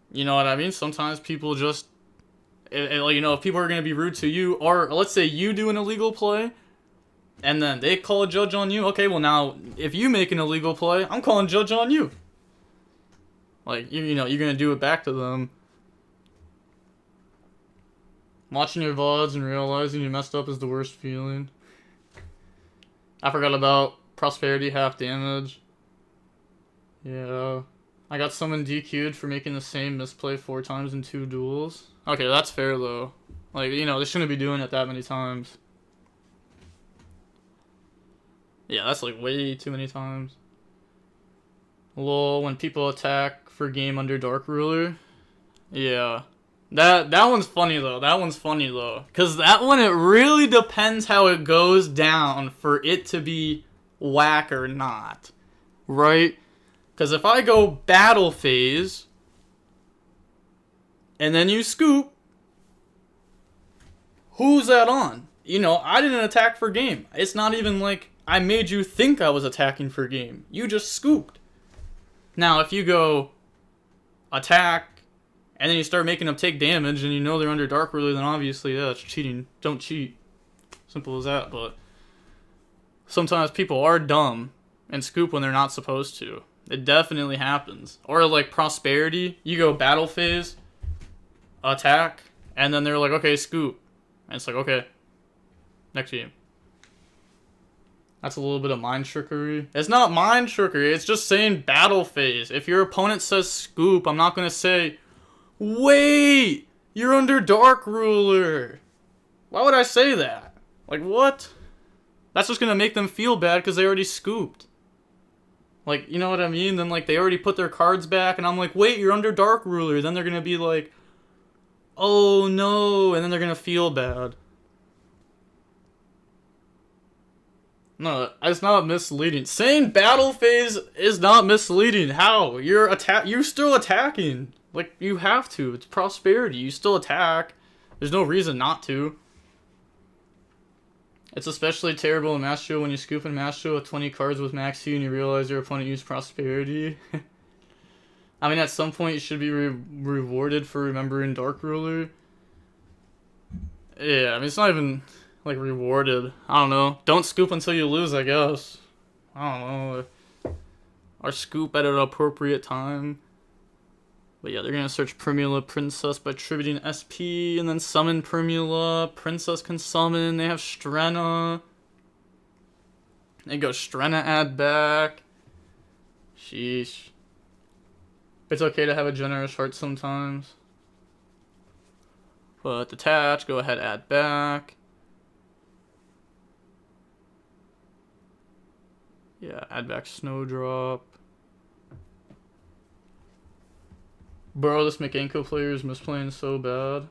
you know what I mean? Sometimes people just, like, you know, if people are going to be rude to you, or let's say you do an illegal play, and then they call a judge on you, okay, well now, if you make an illegal play, I'm calling judge on you. Like, you know, you're going to do it back to them. Watching your VODs and realizing you messed up is the worst feeling. I forgot about prosperity half damage. Yeah. I got someone DQ'd for making the same misplay 4 times in 2 duels. Okay, that's fair though. Like, you know, they shouldn't be doing it that many times. Yeah, that's like way too many times. Lol, when people attack for game under Dark Ruler. Yeah. That one's funny though. Cause that one, it really depends how it goes down for it to be whack or not. Right? Because if I go battle phase, and then you scoop, who's that on? You know, I didn't attack for game. It's not even like I made you think I was attacking for game. You just scooped. Now, if you go attack, and then you start making them take damage, and you know they're under Dark Ruler, then obviously, yeah, that's cheating. Don't cheat. Simple as that, but sometimes people are dumb and scoop when they're not supposed to. It definitely happens. Or like prosperity, you go battle phase, attack, and then they're like, okay, scoop. And it's like, okay, next game. That's a little bit of mind trickery. It's not mind trickery, it's just saying battle phase. If your opponent says scoop, I'm not going to say, wait, you're under Dark Ruler. Why would I say that? Like, what? That's just going to make them feel bad because they already scooped. Like, you know what I mean? Then, like, they already put their cards back, and I'm like, wait, you're under Dark Ruler. Then they're going to be like, oh, no, and then they're going to feel bad. No, it's not misleading. Saying battle phase is not misleading. How? You're still attacking. Like, you have to. It's prosperity. You still attack. There's no reason not to. It's especially terrible in Master Duel when you scoop in Master Duel with 20 cards with Max T and you realize your opponent used prosperity. I mean, at some point you should be rewarded for remembering Dark Ruler. Yeah, I mean, it's not even, like, rewarded. I don't know. Don't scoop until you lose, I guess. I don't know. Or scoop at an appropriate time. But yeah, they're gonna search Primula Princess by tributing SP, and then summon Primula. Princess can summon. They have Strenna. They go Strenna add back. Sheesh. It's okay to have a generous heart sometimes. But detach, go ahead, add back. Yeah, add back Snowdrop. Bro, this Mikanko player is misplaying so bad.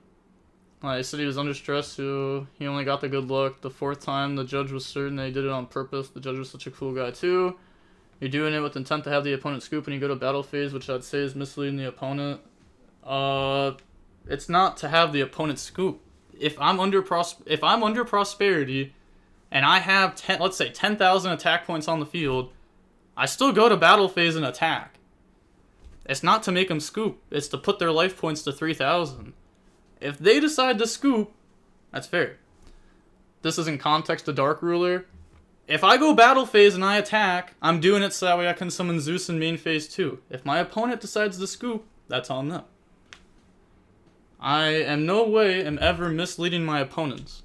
I said he was under stress too. He only got the good luck. The 4th time, the judge was certain that he did it on purpose. The judge was such a cool guy too. You're doing it with intent to have the opponent scoop and you go to battle phase, which I'd say is misleading the opponent. It's not to have the opponent scoop. If I'm under prosperity and I have let's say 10,000 attack points on the field, I still go to battle phase and attack. It's not to make them scoop. It's to put their life points to 3,000. If they decide to scoop, that's fair. This is in context to Dark Ruler. If I go battle phase and I attack, I'm doing it so that way I can summon Zeus in main phase too. If my opponent decides to scoop, that's on them. I am no way am ever misleading my opponents.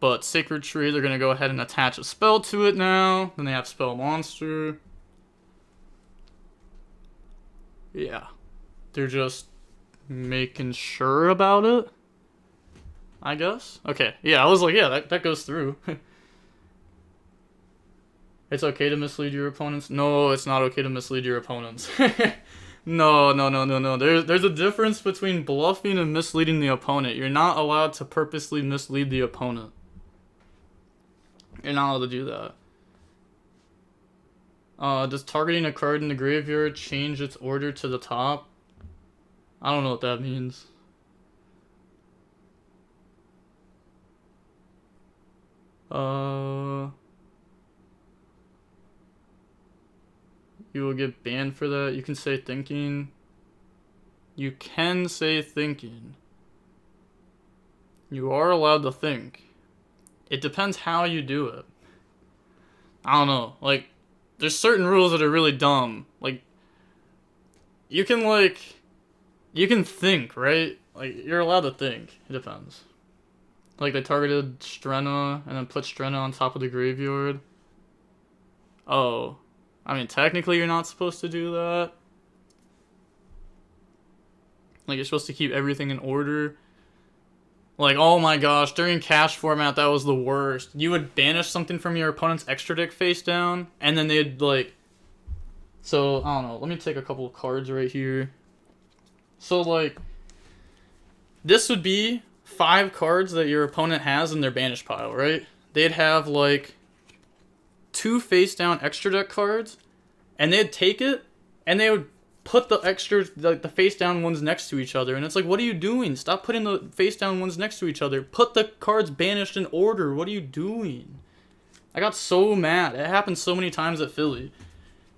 But Sacred Tree, they're going to go ahead and attach a spell to it now. Then they have Spell Monster. Yeah. They're just making sure about it, I guess. Okay, yeah, I was like, yeah, that goes through. It's okay to mislead your opponents? No, it's not okay to mislead your opponents. No. There's a difference between bluffing and misleading the opponent. You're not allowed to purposely mislead the opponent. You're not allowed to do that. Does targeting a card in the graveyard change its order to the top? I don't know what that means. You will get banned for that. You can say thinking. You can say thinking. You are allowed to think. It depends how you do it. I don't know. Like, there's certain rules that are really dumb. Like, you can think, right? Like, you're allowed to think. It depends. Like, they targeted Strenna and then put Strenna on top of the graveyard. Oh. I mean, technically you're not supposed to do that. Like, you're supposed to keep everything in order. Like, oh my gosh, during cash format, that was the worst. You would banish something from your opponent's extra deck face down, and then they'd, like... So, I don't know. Let me take a couple of cards right here. So, like... This would be 5 cards that your opponent has in their banish pile, right? They'd have, like... 2 face down extra deck cards, and they'd take it, and they would put the extra, like the face down ones next to each other, and it's like, what are you doing? Stop putting the face down ones next to each other. Put the cards banished in order. What are you doing? I got so mad. It happened so many times at Philly,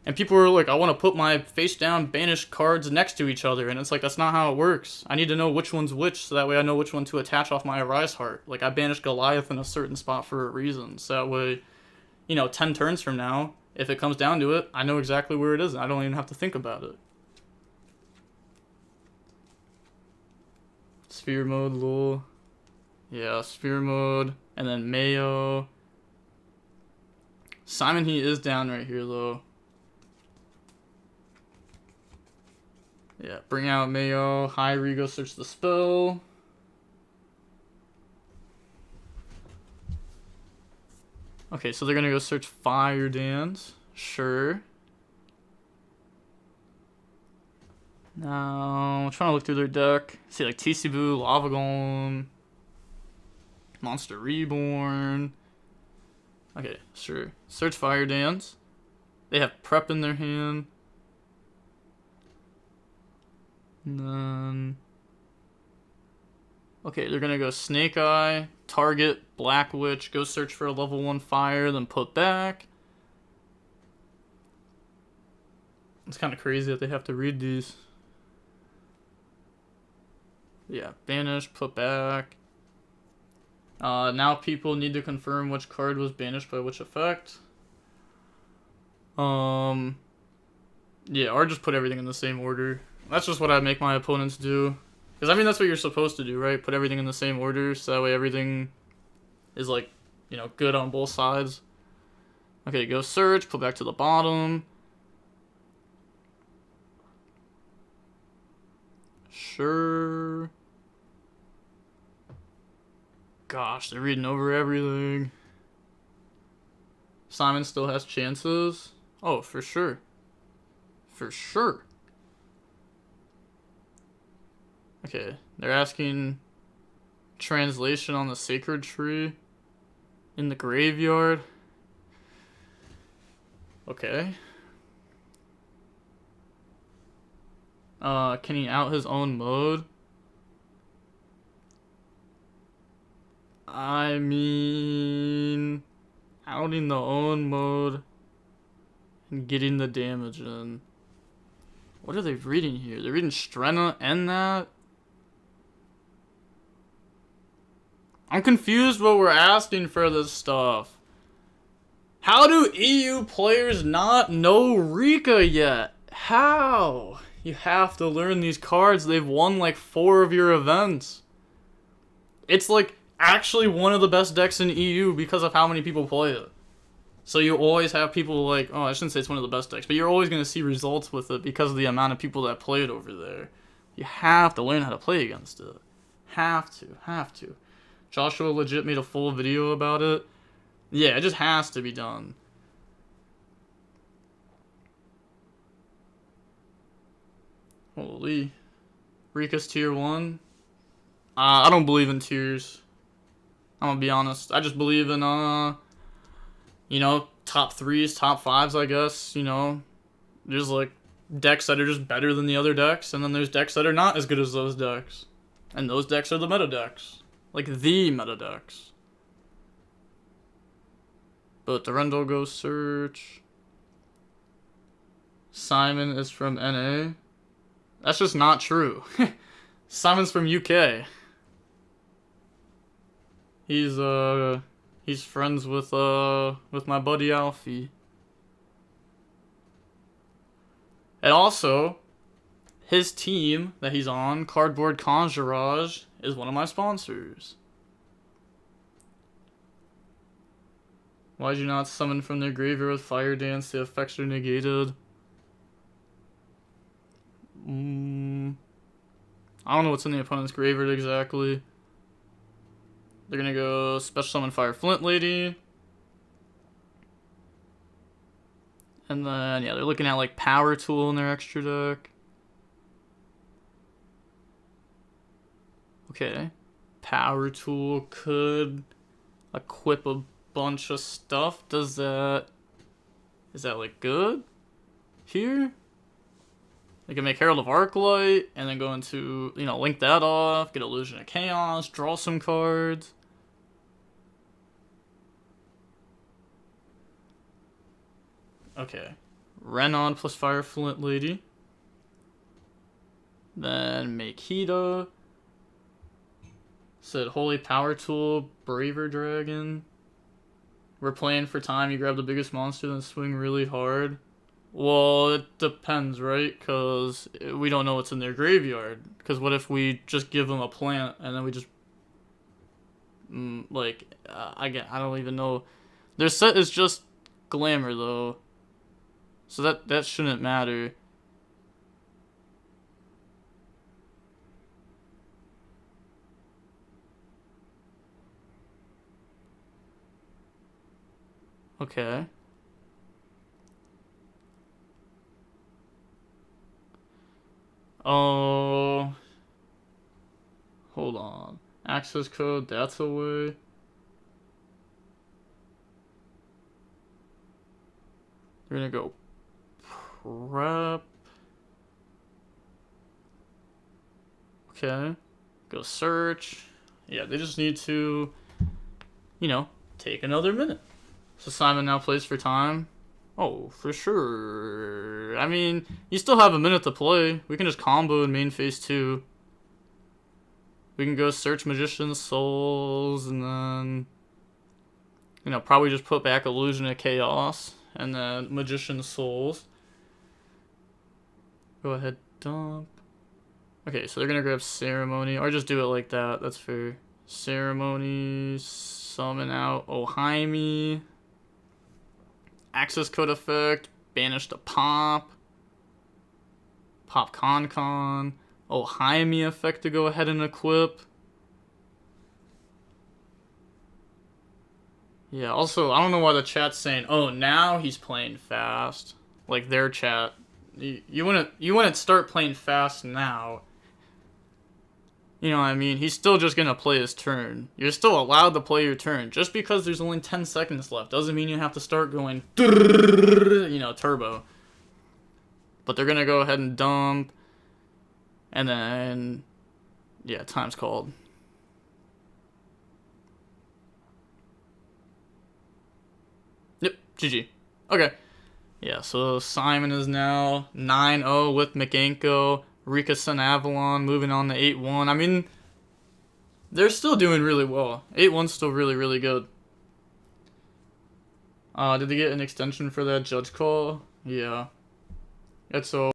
and people were like, I want to put my face down banished cards next to each other, and it's like, that's not how it works. I need to know which one's which, so that way I know which one to attach off my Arise Heart. Like, I banished Goliath in a certain spot for a reason, so that way, you know, 10 turns from now, if it comes down to it, I know exactly where it is, and I don't even have to think about it. Sphere mode, lol. Yeah, sphere mode, and then Mayo. Simon Heat is down right here, though. Yeah, bring out Mayo. Hi, Rigo, search the spell. Okay, so they're gonna go search Fire Dance. Sure. Now, I'm trying to look through their deck. See, like Tisibu, Lava Golem, Monster Reborn. Okay, sure. Search Fire Dance. They have Prep in their hand. And then... Okay, they're gonna go Snake Eye, target, Black Witch, go search for a level 1 fire, then put back. It's kind of crazy that they have to read these. Yeah, banish, put back. Now people need to confirm which card was banished by which effect. Yeah, or just put everything in the same order. That's just what I make my opponents do. Because, I mean, that's what you're supposed to do, right? Put everything in the same order, so that way everything is, like, you know, good on both sides. Okay, go search, put back to the bottom. Sure. Gosh, they're reading over everything. Simon still has chances. Oh, for sure. For sure. Okay, they're asking translation on the sacred tree in the graveyard. Okay. Can he out his own mode? I mean, outing the own mode and getting the damage in. What are they reading here? They're reading Strenna and that? I'm confused what we're asking for this stuff. How do EU players not know Rikka yet? How? You have to learn these cards. They've won like 4 of your events. It's like actually one of the best decks in EU because of how many people play it. So you always have people like, oh, I shouldn't say it's one of the best decks, but you're always going to see results with it because of the amount of people that play it over there. You have to learn how to play against it. Have to. Joshua legit made a full video about it. Yeah, it just has to be done. Holy. Rikka's tier 1. I don't believe in tiers. I'm gonna be honest. I just believe in, you know, top 3s, top 5s, I guess. You know, there's like decks that are just better than the other decks, and then there's decks that are not as good as those decks. And those decks are the meta decks. Like, the meta decks. But Durendal goes search. Simon is from NA. That's just not true. Simon's from UK. He's friends with my buddy Alfie. And also, his team that he's on, Cardboard Conjurage, is one of my sponsors. Why'd you not summon from their graveyard with Fire Dance? The effects are negated. I don't know what's in the opponent's graveyard exactly. They're gonna go special summon Fire Flint Lady. And then, yeah, they're looking at like Power Tool in their extra deck. Okay. Power Tool could equip a bunch of stuff. Is that like good here? They can make Herald of Arclight and then go into, you know, link that off, get Illusion of Chaos, draw some cards. Okay. Renon plus Fire Flint Lady. Then make Hida. Said Holy Power Tool, Braver Dragon. We're playing for time, you grab the biggest monster, then swing really hard. Well, it depends, right? Because we don't know what's in their graveyard. Because what if we just give them a plant, and then we just... I don't even know. Their set is just Glamour, though. So that shouldn't matter. Okay. Oh. Hold on. Access code, that's a way. We're gonna go prep. Okay. Go search. Yeah, they just need to, you know, take another minute. So Simon now plays for time. Oh, for sure. I mean, you still have a minute to play. We can just combo in main phase 2. We can go search Magician's Souls and then, you know, probably just put back Illusion of Chaos and then Magician's Souls. Go ahead, dump. Okay, so they're gonna grab Ceremony, or just do it like that. That's fair. Ceremony, summon out Ohaimi. Access code effect, banish the Pop. Pop Con. Ohaimi effect to go ahead and equip. Yeah, also, I don't know why the chat's saying, oh, now he's playing fast. Like their chat. You wouldn't start playing fast now. You know what I mean? He's still just gonna play his turn. You're still allowed to play your turn. Just because there's only 10 seconds left doesn't mean you have to start going, you know, turbo. But they're gonna go ahead and dump. And then, yeah, time's called. Yep, GG. Okay. Yeah, so Simon is now 9-0 with Mikanko. Rikka Sun Avalon moving on to 8-1. I mean, they're still doing really well. 8-1's still really, really good. Did they get an extension for that judge call? Yeah. That's all.